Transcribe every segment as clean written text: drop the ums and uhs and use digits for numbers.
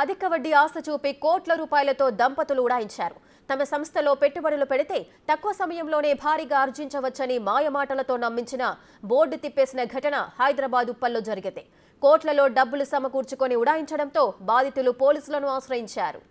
అధిక వడ్డీ ఆశ చూపి కోట్ల రూపాయలతో దంపతులు ఉడాయించారు. తమ సంస్థలో పెట్టుబడులు పెడితే తక్కువ సమయంలోనే భారీగా ఆర్జించవచ్చని మాయమాటలతో నమ్మించిన బోర్డు తిప్పేసిన ఘటన హైదరాబాద్ ఉప్పల్లో జరిగింది. కోట్లలో డబ్బులు సమకూర్చుకొని ఉడాయించడంతో బాధితులు పోలీసులను ఆశ్రయించారు.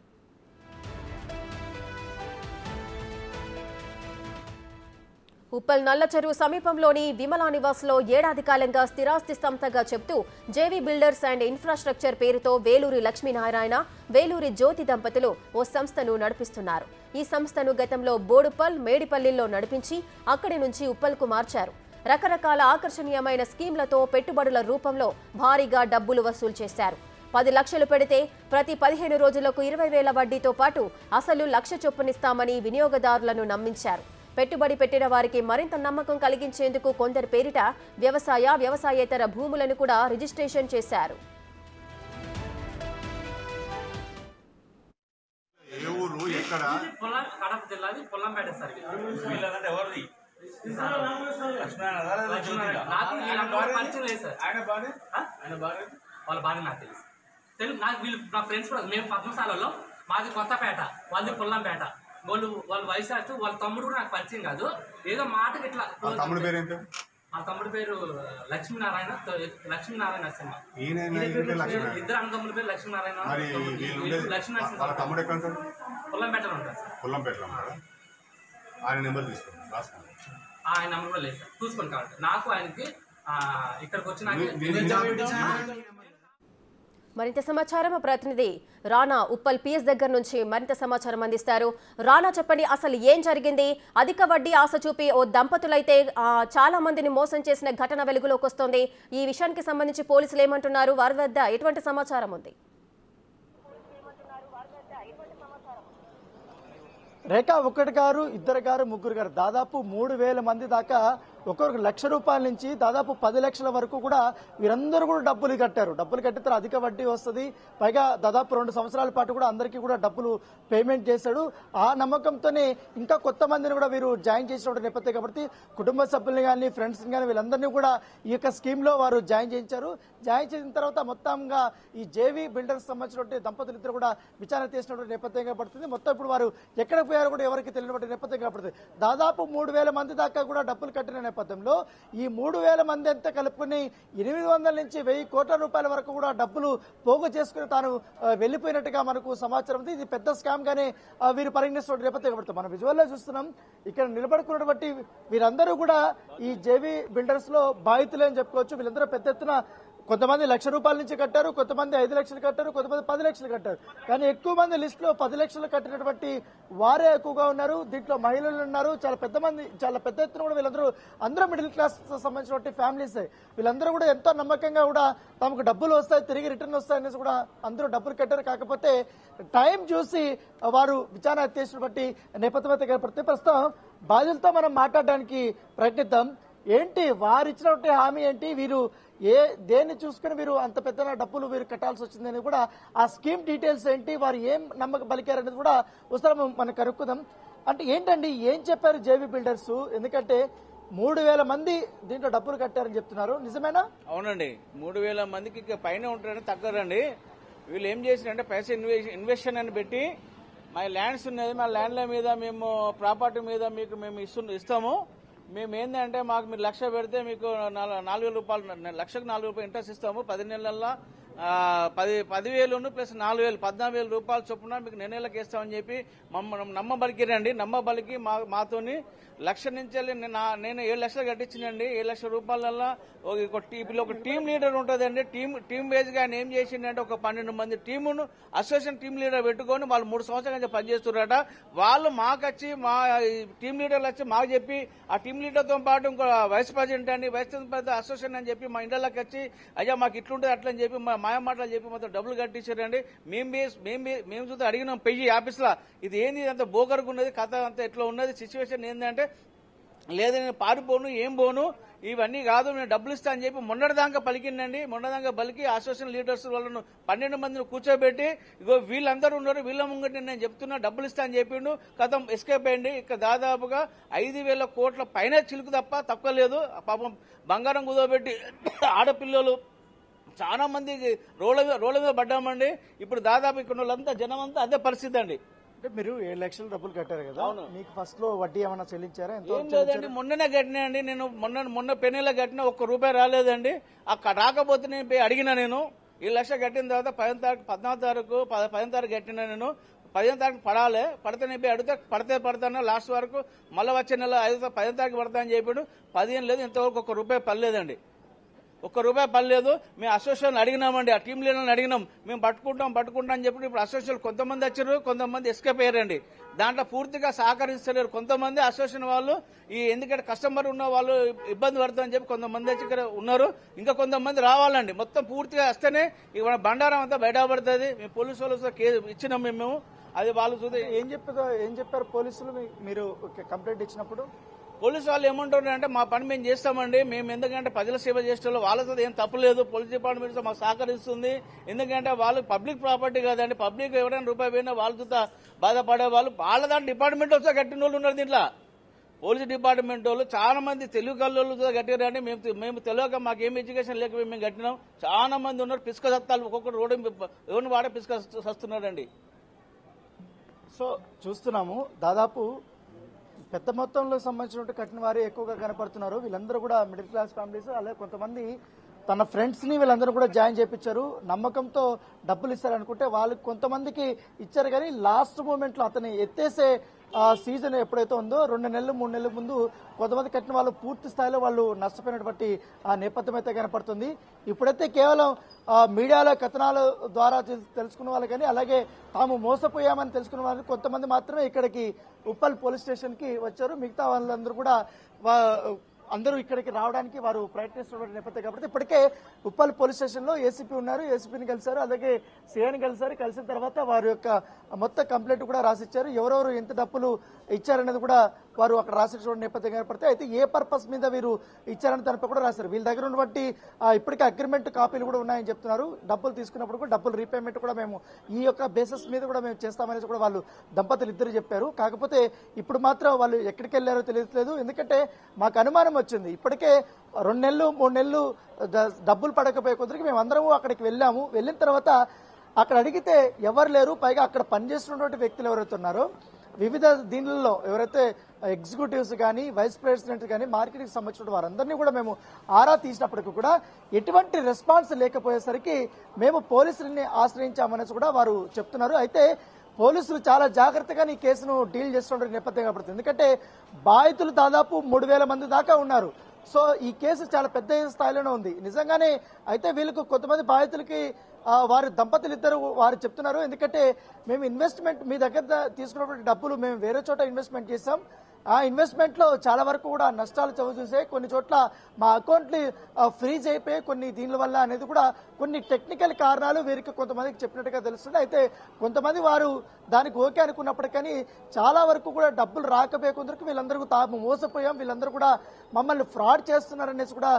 ఉప్పల్ నల్లచెరువు సమీపంలోని విమలా నివాస్లో ఏడాది కాలంగా స్థిరాస్తి సంస్థగా చెబుతూ జేవీ బిల్డర్స్ అండ్ ఇన్ఫ్రాస్ట్రక్చర్ పేరుతో వేలూరి లక్ష్మీనారాయణ, వేలూరి జ్యోతి దంపతులు ఓ సంస్థను నడిపిస్తున్నారు. ఈ సంస్థను గతంలో బోడుప్పల్, మేడిపల్లిలో నడిపించి అక్కడి నుంచి ఉప్పల్కు మార్చారు. రకరకాల ఆకర్షణీయమైన స్కీమ్లతో పెట్టుబడుల రూపంలో భారీగా డబ్బులు వసూలు చేశారు. 10 లక్షలు పెడితే ప్రతి 15 రోజులకు 20,000 వడ్డీతో పాటు అసలు 1,00,000 చొప్పునిస్తామని వినియోగదారులను నమ్మించారు. పెట్టుబడి పెట్టిన వారికి మరింత నమ్మకం కలిగించేందుకు కొందరి పేరిట వ్యవసాయేతర భూములను కూడా రిజిస్ట్రేషన్ చేశారు. నాకు వీళ్ళు నా ఫ్రెండ్స్ కూడా మేము పద్మశాలలో మాది కొత్తపేట, వాళ్ళది పుల్లంపేట. వాళ్ళ వయసు వాళ్ళ తమ్ముడు కూడా నాకు పరిచయం కాదు. ఏదో మాటకి ఇట్లా తమ్ముడు పేరు ఏంటి? మా తమ్ముడు పేరు లక్ష్మీనారాయణ నరసింహ. ఇద్దరు అన్నదమ్ముల పేరు లక్ష్మీనారాయణ, లక్ష్మీనారాయణ. పుల్లంపేటలో ఉంటారు సార్. పుల్లంపేటలో ఉంటారా? ఆయన నెంబర్ తీసుకోండి, రాసుకోండి. ఆయన నెంబర్ కూడా లేదు సార్, చూసుకొని కావాలి. నాకు ఆయనకి ఇక్కడికి వచ్చిన మరింత సమాచారం ప్రతినిధి రానా ఉప్పల్ పిఎస్ దగ్గర నుంచి మరింత సమాచారం అందిస్తారు. రానా, చెప్పండి, అసలు ఏం జరిగింది? అధిక వడ్డీ ఆశ చూపి ఓ దంపతులైతే చాలా మందిని మోసం చేసిన ఘటన వెలుగులోకి వస్తోంది. ఈ విషయానికి సంబంధించి పోలీసులు ఏమంటున్నారు? వారి వద్ద ఎటువంటి సమాచారం ఉంది? రేఖ, ఒకటి గారు, ఇద్దరు గారు, ముగ్గురు గారు, దాదాపు 3,000 మంది దాకా ఒక్కొక్కరికి ₹1,00,000 నుంచి దాదాపు 10 లక్షల వరకు కూడా వీరందరూ కూడా డబ్బులు కట్టారు. డబ్బులు కట్టిన అధిక వడ్డీ వస్తుంది, పైగా దాదాపు 2 సంవత్సరాల పాటు కూడా అందరికీ కూడా డబ్బులు పేమెంట్ చేశాడు. ఆ నమ్మకంతోనే ఇంకా కొత్త మందిని కూడా వీరు జాయిన్ చేసినటువంటి నేపథ్యం కాబట్టి కుటుంబ సభ్యుల్ని కానీ ఫ్రెండ్స్ని కానీ వీళ్ళందరినీ కూడా ఈ యొక్క స్కీమ్లో వారు జాయిన్ చేయించారు. జాయిన్ చేసిన తర్వాత మొత్తంగా ఈ జేవీ బిల్డర్స్ సంబంధించినటువంటి దంపతులు ఇద్దరు కూడా విచారణ చేసినటువంటి నేపథ్యంగా పడుతుంది. మొత్తం ఇప్పుడు వారు ఎక్కడ పోయారో కూడా ఎవరికి తెలియనటువంటి నేపథ్యంగా పడుతుంది. దాదాపు 3,000 మంది దాకా కూడా డబ్బులు కట్టిన నేపథ్యంలో ఈ 3,000 మంది అంతా కలుపుకుని 800 నుంచి 1,000 కోట్ల రూపాయల వరకు కూడా డబ్బులు పోగు చేసుకుని తాను వెళ్లిపోయినట్టుగా మనకు సమాచారం ఉంది. ఇది పెద్ద స్కామ్ గానే వీరు పరిగణిస్తున్న నేపథ్యం కాబట్టి మనం విజువల్లో చూస్తున్నాం. ఇక్కడ నిలబడుకున్నటువంటి వీరందరూ కూడా ఈ జేవీ బిల్డర్స్ లో బాధితులే అని చెప్పుకోవచ్చు. వీళ్ళందరూ పెద్ద ఎత్తున కొంతమంది ₹1,00,000 నుంచి కట్టారు, కొంతమంది 5 లక్షలు కట్టారు, కొంతమంది 10 లక్షలు కట్టారు. కానీ ఎక్కువ మంది లిస్ట్ లో 10 లక్షలు కట్టినటువంటి వారే ఎక్కువగా ఉన్నారు. దీంట్లో మహిళలు ఉన్నారు, చాలా పెద్ద ఎత్తున కూడా వీళ్ళందరూ అందరూ మిడిల్ క్లాస్ సంబంధించినటువంటి ఫ్యామిలీస్. వీళ్ళందరూ కూడా ఎంతో నమ్మకంగా కూడా తమకు డబ్బులు వస్తాయి, తిరిగి రిటర్న్ వస్తాయనేసి కూడా అందరూ డబ్బులు కట్టారు. కాకపోతే టైం చూసి వారు విచారణ చేసినటువంటి నేపథ్యం అయితే కనపడుతుంది. ప్రస్తుతం బాధితులతో మనం మాట్లాడడానికి ప్రయత్నిద్దాం. ఏంటి వారు ఇచ్చినటువంటి హామీ ఏంటి? వీరు దేన్ని చూసుకుని వీరు అంత పెద్ద డబ్బులు వీరు కట్టాల్సి వచ్చిందని కూడా ఆ స్కీమ్ డీటెయిల్స్ ఏంటి, వారు ఏం నమ్మకం పలికారనేది కూడా ఒకసారి మనం కనుక్కుందాం. అంటే ఏంటండి, ఏం చెప్పారు జేవీ బిల్డర్స్? ఎందుకంటే 3,000 మంది దీంట్లో డబ్బులు కట్టారని చెప్తున్నారు, నిజమేనా? అవునండి, 3,000 మందికి పైన ఉంటారని తగ్గరండి. వీళ్ళు ఏం చేసినంటే పైసా ఇన్వెస్టిన్ అని పెట్టి మా ల్యాండ్స్ ఉన్నది, మా ల్యాండ్ల మీద మేము ప్రాపర్టీ మీద మీకు మేము ఇస్తాము. మేము ఏంటంటే మాకు మీరు 1,00,000 పెడితే మీకు ₹4,000 లక్షకు ₹4,000 ఇంట్రెస్ట్ ఇస్తాము. 10 నెలల్లో 10,000 ప్లస్ 4,000 ₹14,000 చొప్పున మీకు నెలలకు ఇస్తామని చెప్పి నమ్మబలికిరండి. నమ్మబలికి మాతోని 1,00,000 నుంచి వెళ్ళి నేను 7 లక్షలు కట్టించిందండి. 7 లక్షల రూపాయలలో ఒక టీం లీడర్ ఉంటుందండి. టీం బేస్ గా ఆయన ఏం చేసిందంటే ఒక 12 మంది టీమును అసోసియేషన్ టీం లీడర్ పెట్టుకొని వాళ్ళు 3 సంవత్సరాల పనిచేస్తున్నారట. వాళ్ళు మాకు వచ్చి మా టీం లీడర్లు వచ్చి మాకు చెప్పి ఆ టీం లీడర్తో పాటు ఇంకో వైస్ ప్రెసిడెంట్ అని వైస్ ప్రెసిడెంట్ అసోసియేషన్ అని చెప్పి మా ఇండ్లకి వచ్చి అయ్యా మాకు ఇట్లుంటుంది అట్లా అని చెప్పి మాయ మాటలు చెప్పి మొత్తం డబ్బులు కట్టించారండి. మేము చూస్తే అడిగినాం పెయ్యి ఆఫీస్లో, ఇది ఏంది అంత బోగరకు ఉన్నది కథ అంతా ఎట్లా ఉన్నది సిచ్యువేషన్ ఏంటంటే, లేదు నేను పారిపోను ఏం పోను ఇవన్నీ కాదు నేను డబ్బులు ఇస్తా అని చెప్పి మొన్నటిదాకా పలికిందండి. మొన్నటిదాకా పలికి అసోసియేషన్ లీడర్స్ వాళ్ళను 12 మందిని కూర్చోబెట్టి ఇగో వీళ్ళందరూ ఉన్నారు, వీళ్ళ ముంగటి నేను చెప్తున్నా డబ్బులు ఇస్తా అని చెప్పిండు. కథం ఎస్కేప్ అయ్యండి. ఇక్కడ దాదాపుగా 5,000 కోట్ల పైన చిలుకు తప్ప తక్కువ లేదు. పాపం బంగారం కుదోబెట్టి ఆడపిల్లలు చాలా మంది రోడ్ల మీద పడ్డామండి. ఇప్పుడు దాదాపు ఇక్కడ వాళ్ళంతా జనం అంతా అదే పరిస్థితి అండి. అంటే మీరు 7 లక్షలు డబ్బులు కట్టారు కదా, అవును. మీకు ఫస్ట్ లో వడ్డీ ఏమైనా చెల్లించారా? ఏం లేదండి, మొన్ననే కట్టినా అండి. నేను మొన్న పెన్నెలో కట్టినా, ₹1 రాలేదండి. అక్కడ రాకపోతే నేను పోయి అడిగినా. నేను 7 లక్షలు కట్టిన తర్వాత 14 తారీఖు కట్టినా. నేను 15 తారీఖు పడాలి, పడితే నేను పోయి అడిగితే పడతాను లాస్ట్ వరకు, మళ్ళీ వచ్చే నెల 15 తారీఖు పడతా అని చెప్పాడు. 15 లేదు, ఇంతవరకు ₹1 పడలేదండి. ₹1 పడలేదు. మేము అసోసియేషన్ అడిగినామండి, ఆ టీం లీడర్ని అడిగినాం. మేము పట్టుకుంటాం అని చెప్పి ఇప్పుడు అసోసియేషన్ కొంతమంది వచ్చారు, కొంతమంది ఎస్కేప్ అయ్యారండి. దాంట్లో పూర్తిగా సహకరిస్తలేరు కొంతమంది అసోసియేషన్ వాళ్ళు. ఎందుకంటే కస్టమర్ ఉన్న వాళ్ళు ఇబ్బంది పడుతుందని చెప్పి కొంతమంది వచ్చి ఇక్కడ ఉన్నారు. ఇంకా కొంతమంది రావాలండి. మొత్తం పూర్తిగా వస్తేనే ఇవాళ బండారం అంతా బయటపడుతుంది. మేము పోలీసు వాళ్ళు కేసు ఇచ్చినాం. మేము అది వాళ్ళు చూస్తే ఏం చెప్పారు పోలీసులు మీరు కంప్లైంట్ ఇచ్చినప్పుడు? పోలీసు వాళ్ళు ఏమంటారు అంటే, మా పని మేము చేస్తామండి. మేము ఎందుకంటే ప్రజల సేవ చేసేవాళ్ళు, వాళ్ళతో ఏం తప్పులేదు. పోలీస్ డిపార్ట్మెంట్ మాకు సహకరిస్తుంది. ఎందుకంటే వాళ్ళు పబ్లిక్ ప్రాపర్టీ కదండి. పబ్లిక్ ఎవరైనా రూపాయి పోయినా వాళ్ళతో బాధపడే వాళ్ళు, వాళ్ళ దాంట్లో డిపార్ట్మెంట్ వచ్చి కట్టిన వాళ్ళు ఉన్నారు. దీంట్లో పోలీస్ డిపార్ట్మెంట్ వాళ్ళు చాలా మంది తెలుగు కళ్ళతో కట్టారండి. మేము తెలియక మాకేం ఎడ్యుకేషన్ లేక మేము కట్టినాం. చాలా మంది ఉన్నారు. పిసుక సత్తాలు ఒక్కొక్కరు రోడ్డు ఎవరిని వాడే పిసుక సస్తున్నారండి. సో చూస్తున్నాము, దాదాపు పెద్ద మొత్తంలో సంబంధించిన కట్టిన వారే ఎక్కువగా కనపడుతున్నారు. వీళ్ళందరూ కూడా మిడిల్ క్లాస్ ఫ్యామిలీస్. అలాగే కొంతమంది తన ఫ్రెండ్స్ ని వీళ్ళందరూ కూడా జాయిన్ చేయించారు. నమ్మకంతో డబ్బులు ఇస్తారనుకుంటే వాళ్ళకి కొంతమందికి ఇచ్చారు, కానీ లాస్ట్ మూమెంట్ లో అతన్ని ఎత్తేసే సీజన్ ఎప్పుడైతే ఉందో 2 నెలలు 3 నెలల ముందు కొంతమంది కట్టిన వాళ్ళు పూర్తి స్థాయిలో వాళ్ళు నష్టపోయినటువంటి ఆ నేపథ్యం అయితే కనపడుతుంది. ఇప్పుడైతే కేవలం మీడియాలో కథనాల ద్వారా తెలుసుకున్న వాళ్ళు, కానీ అలాగే తాము మోసపోయామని తెలుసుకున్న వాళ్ళు కొంతమంది మాత్రమే ఇక్కడికి ఉప్పల్ పోలీస్ స్టేషన్ కి వచ్చారు. మిగతా వాళ్ళందరూ కూడా అందరూ ఇక్కడికి రావడానికి వారు ప్రయత్నిస్తున్న నేపథ్యం కాబట్టి ఇప్పటికే ఉప్పల్ పోలీస్ స్టేషన్ లో ఏసీపీ ఉన్నారు, ఏసీపీని కలిశారు, అలాగే సీఐని కలిశారు. కలిసిన తర్వాత వారి యొక్క మొత్తం కంప్లైంట్ కూడా రాసిచ్చారు. ఎవరెవరు ఎంత డబ్బులు ఇచ్చారనేది కూడా వారు అక్కడ రాసినటువంటి నేపథ్యం ఏర్పడితే, అయితే ఏ పర్పస్ మీద వీరు ఇచ్చారని దానిపై కూడా రాశారు. వీళ్ళ దగ్గర ఉన్నటువంటి ఇప్పటికే అగ్రిమెంట్ కాపీలు కూడా ఉన్నాయని చెప్తున్నారు. డబ్బులు తీసుకున్నప్పుడు కూడా డబ్బులు రీపేమెంట్ కూడా మేము ఈ యొక్క బేసిస్ మీద కూడా మేము చేస్తామనేసి కూడా వాళ్ళు దంపతులు ఇద్దరు చెప్పారు. కాకపోతే ఇప్పుడు మాత్రం వాళ్ళు ఎక్కడికి వెళ్లారో తెలియట్లేదు. ఎందుకంటే మాకు అనుమానం వచ్చింది. ఇప్పటికే 2 నెలలు 3 నెలలు డబ్బులు పడకపోయే కొద్దికి మేము అందరము అక్కడికి వెళ్ళాము. వెళ్ళిన తర్వాత అక్కడ అడిగితే ఎవరు లేరు. పైగా అక్కడ పనిచేస్తున్నటువంటి వ్యక్తులు ఎవరైతే ఉన్నారో వివిధ దీనిలో ఎవరైతే ఎగ్జిక్యూటివ్స్ కానీ వైస్ ప్రెసిడెంట్ కానీ మార్కెటింగ్ సంబంధించిన వారందరినీ కూడా మేము ఆరా తీసినప్పటికీ కూడా ఎటువంటి రెస్పాన్స్ లేకపోయేసరికి మేము పోలీసులని ఆశ్రయించామనేసి కూడా వారు చెప్తున్నారు. అయితే పోలీసులు చాలా జాగ్రత్తగా ఈ కేసును డీల్ చేస్తున్న నేపథ్యం కాబట్టి, ఎందుకంటే బాధితులు దాదాపు 3,000 మంది దాకా ఉన్నారు. సో ఈ కేసు చాలా పెద్ద స్థాయిలోనే ఉంది నిజంగానే. అయితే వీళ్ళకు కొంతమంది బాధితులకి వారి దంపతులు ఇద్దరు వారు చెప్తున్నారు, ఎందుకంటే మేము ఇన్వెస్ట్మెంట్ మీ దగ్గర తీసుకున్నటువంటి డబ్బులు మేము వేరే చోట ఇన్వెస్ట్మెంట్ చేసాం. ఆ ఇన్వెస్ట్మెంట్ లో చాలా వరకు కూడా నష్టాలు చవిచూసే, కొన్ని చోట్ల మా అకౌంట్లు ఫ్రీజ్ అయిపోయి కొన్ని దీనిల వల్ల అనేది కూడా కొన్ని టెక్నికల్ కారణాలు వీరికి కొంతమందికి చెప్పినట్టుగా తెలుస్తుంది. అయితే కొంతమంది వారు దానికి ఓకే అనుకున్నప్పటికీ చాలా వరకు కూడా డబ్బులు రాకపోయేందుకు వీళ్ళందరూ తాము మోసపోయాం, వీళ్ళందరూ కూడా మమ్మల్ని ఫ్రాడ్ చేస్తున్నారనేసి కూడా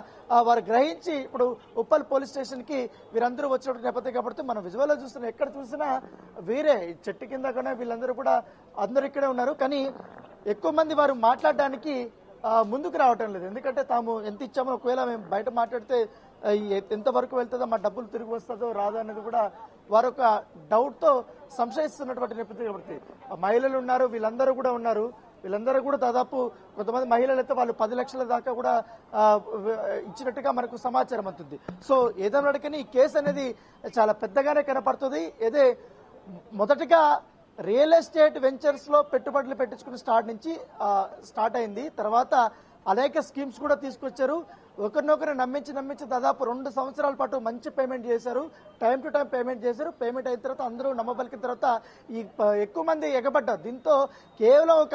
వారు గ్రహించి ఇప్పుడు ఉప్పల్ పోలీస్ స్టేషన్ కి వీరందరూ వచ్చినటువంటి నేపథ్యం కాబట్టి మనం విజువల్ లో చూస్తున్నా, ఎక్కడ చూసినా వీరే చెట్టు కింద కూడా వీళ్ళందరూ కూడా అందరూ ఇక్కడే ఉన్నారు. కానీ ఎక్కువ మంది వారు మాట్లాడడానికి ముందుకు రావటం లేదు. ఎందుకంటే తాము ఎంత ఇచ్చామో ఒకవేళ మేము బయట మాట్లాడితే ఎంత వరకు వెళ్తుందో, మా డబ్బులు తిరిగి వస్తుందో రాదో అనేది కూడా వారొక డౌట్ తో సంశయిస్తున్నటువంటి నేపథ్యం కాబట్టి మహిళలు ఉన్నారు, వీళ్ళందరూ కూడా ఉన్నారు. వీళ్ళందరూ కూడా దాదాపు కొంతమంది మహిళలు అయితే వాళ్ళు 10 లక్షల దాకా కూడా ఇచ్చినట్టుగా మనకు సమాచారం అందుతుంది. సో ఏదైనా ఈ కేసు అనేది చాలా పెద్దగానే కనపడుతుంది. ఏదే మొదటగా రియల్ ఎస్టేట్ వెంచర్స్ లో పెట్టుబడులు పెట్టించుకున్న స్టార్ట్ అయింది. తర్వాత అనేక స్కీమ్స్ కూడా తీసుకొచ్చారు. ఒకరినొకరు నమ్మించి దాదాపు 2 సంవత్సరాల పాటు మంచి పేమెంట్ చేశారు. టైం టు టైం పేమెంట్ చేశారు. పేమెంట్ అయిన తర్వాత అందరూ నమ్మబలికిన తర్వాత ఎక్కువ మంది ఎగబడ్డారు. దీంతో కేవలం ఒక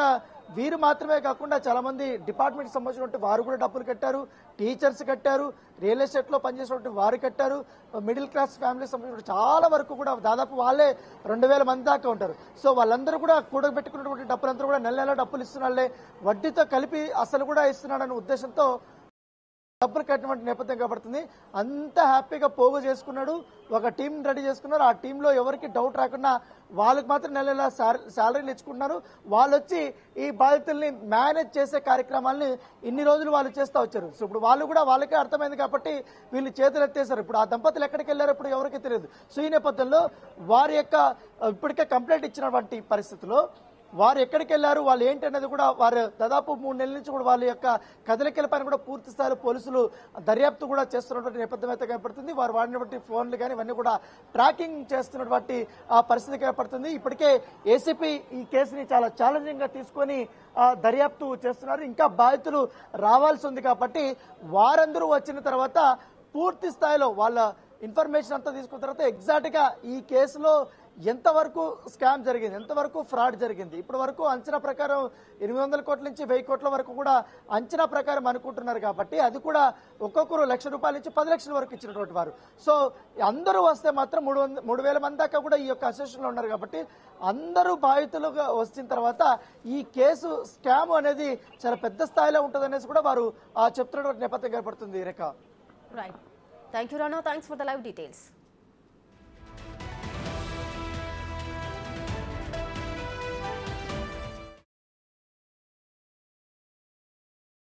వీరు మాత్రమే కాకుండా చాలా మంది డిపార్ట్మెంట్ సంబంధించినటువంటి వారు కూడా డబ్బులు కట్టారు, టీచర్స్ కట్టారు, రియల్ ఎస్టేట్ లో పనిచేసినటువంటి వారు కట్టారు, మిడిల్ క్లాస్ ఫ్యామిలీస్ సంబంధించిన చాలా వరకు కూడా దాదాపు వాళ్ళే 2,000 మంది దాకా ఉంటారు. సో వాళ్ళందరూ కూడా కూడబెట్టుకున్నటువంటి డబ్బులందరూ కూడా నెల నెల డబ్బులు ఇస్తున్నాళ్లే, వడ్డీతో కలిపి అసలు కూడా ఇస్తున్నాడనే ఉద్దేశంతో డబ్బులు కట్టినటువంటి నేపథ్యం కనబడుతుంది. అంత హ్యాపీగా పోగు చేసుకున్నాడు, ఒక టీం రెడీ చేసుకున్నారు. ఆ టీంలో ఎవరికి డౌట్ రాకుండా వాళ్ళకి మాత్రం నెల నెల శాలరీలు ఇచ్చుకుంటున్నారు. వాళ్ళు వచ్చి ఈ బాధితుల్ని మేనేజ్ చేసే కార్యక్రమాలని ఇన్ని రోజులు వాళ్ళు చేస్తూ వచ్చారు. సో ఇప్పుడు వాళ్ళు కూడా వాళ్ళకే అర్థమైంది కాబట్టి వీళ్ళు చేతులు ఎత్తేసారు. ఇప్పుడు ఆ దంపతులు ఎక్కడికి వెళ్ళారు ఇప్పుడు ఎవరికి తెలియదు. సో ఈ నేపథ్యంలో వారి యొక్క ఇప్పటికే కంప్లైంట్ ఇచ్చినటువంటి పరిస్థితుల్లో వారు ఎక్కడికి వెళ్లారు, వాళ్ళు ఏంటి అనేది కూడా వారు దాదాపు 3 నెలల నుంచి కూడా వాళ్ళ యొక్క కదలికల పైన కూడా పూర్తి స్థాయిలో పోలీసులు దర్యాప్తు కూడా చేస్తున్నటువంటి నేపథ్యం అయితే కనపడుతుంది. వారు వాడినటువంటి ఫోన్లు కానీ ఇవన్నీ కూడా ట్రాకింగ్ చేస్తున్నటువంటి పరిస్థితి కనపడుతుంది. ఇప్పటికే ఏసీపీ ఈ కేసుని చాలా ఛాలెంజింగ్ గా తీసుకొని దర్యాప్తు చేస్తున్నారు. ఇంకా బాధితులు రావాల్సి ఉంది కాబట్టి వారందరూ వచ్చిన తర్వాత పూర్తి స్థాయిలో వాళ్ళ ఇన్ఫర్మేషన్ అంతా తీసుకున్న తర్వాత ఎగ్జాక్ట్ గా ఈ కేసులో ఎంతవరకు స్కామ్ జరిగింది, ఎంతవరకు ఫ్రాడ్ జరిగింది, ఇప్పటి వరకు అంచనా ప్రకారం 800 కోట్ల నుంచి 1000 కోట్ల వరకు కూడా అంచనా ప్రకారం అనుకుంటున్నారు కాబట్టి అది కూడా ఒక్కొక్కరు ₹1,00,000 నుంచి 10 లక్షల వరకు ఇచ్చినటువంటి వారు. సో అందరూ వస్తే మాత్రం 3,000 మంది దాకా కూడా ఈ యొక్క అసోసియేషన్ లో ఉన్నారు కాబట్టి అందరూ బాధితులుగా వచ్చిన తర్వాత ఈ కేసు స్కామ్ అనేది చాలా పెద్ద స్థాయిలో ఉంటుంది అనేసి కూడా వారు చెప్తున్నటువంటి నేపథ్యం కనపడుతుంది. Rekha. Right, thank you Rana, thanks for the live details.